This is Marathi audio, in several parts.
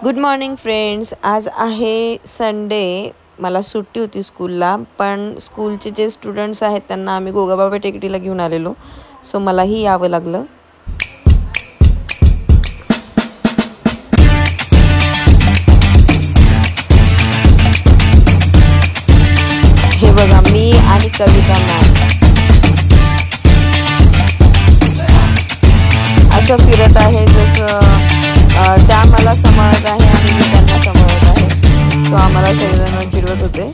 Good morning friends. आज आहे संडे. मला सुट्टी होती स्कूलला, पण स्कूलचे जे स्टुडंट्स आहेत त्यांना आम्ही गोगाबाबा टेकडीला घेऊन आलेलो, सो मलाही यावं लागलं. हे बघा, मी आणि कविता मॅम असं फिरत आहे जसं त्या मला सांभाळत आहे आणि मी त्यांना सांभाळत आहे. सो आम्हाला सगळेजण चिडवत होते.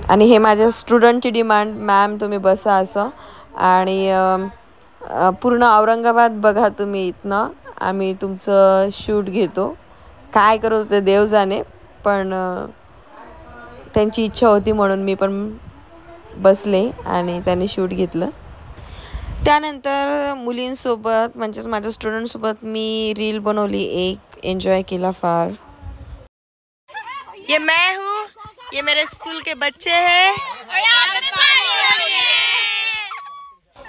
आणि हे माझ्या स्टुडंटची डिमांड, मॅम तुम्ही बसा असं. आणि पूर्ण औरंगाबाद बघा तुम्ही इथनं, आम्ही तुमचं शूट घेतो. काय करत होते देव जाणे, पण त्यांची इच्छा होती म्हणून मी पण बसले आणि त्यांनी शूट घेतलं. त्यानंतर मुलींसोबत म्हणजेच माझ्या स्टुडंटसोबत मी रील बनवली, एक एन्जॉय केला फार. ये मैं हूँ, ये मेरे स्कूल के बच्चे हैं.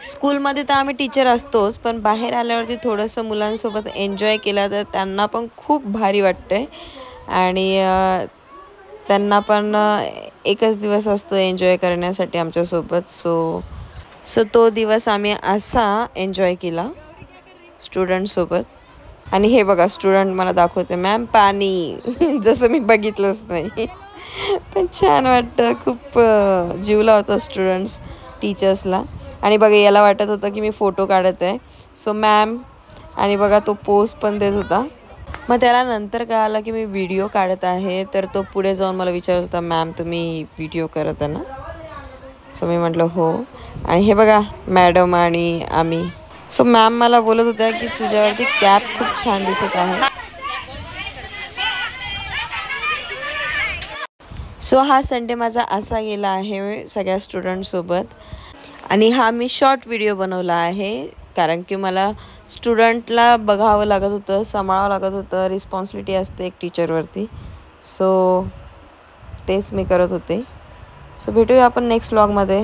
स्कूलमध्ये तर आम्ही टीचर असतोच, पण बाहेर आल्यावरती थोडंसं मुलांसोबत एन्जॉय केला तर त्यांना पण खूप भारी वाटतंय. आणि त्यांना पण एकच दिवस असतो एन्जॉय करण्यासाठी आमच्यासोबत. सो तो दिवस आम्ही असा एन्जॉय केला स्टुडंटसोबत. आणि हे बघा, स्टुडंट मला दाखवते मॅम पाणी जसं मी बघितलंच नाही. पण छान वाटतं, खूप जीव लावतं स्टुडंट्स टीचर्सला. आणि बघा, याला वाटत होतं की मी फोटो काढत आहे, सो मॅम आणि बघा तो पोज पण देत होता. मग त्याला नंतर कळालं की मी व्हिडिओ काढत आहे, तर तो पुढे जाऊन मला विचारत होता, मॅम तुम्ही व्हिडिओ करत आहे ना? सो मी म्हटलं हो. आणि हे बघा मॅडम आणि आम्ही. सो मॅम मला बोलत होत्या की तुझ्यावरती कॅप खूप छान दिसत आहे. सो हा संडे माझा असा गेला आहे सगळ्या स्टुडंटसोबत. आणि हा मी शॉर्ट व्हिडिओ बनवला आहे, कारण की मला स्टुडंटला बघावं लागत होतं, सांभाळावं लागत होतं. रिस्पॉन्सिबिलिटी असते एक टीचरवरती, सो तेच मी करत होते. सो भेटूया आपण नेक्स्ट व्लॉगमध्ये.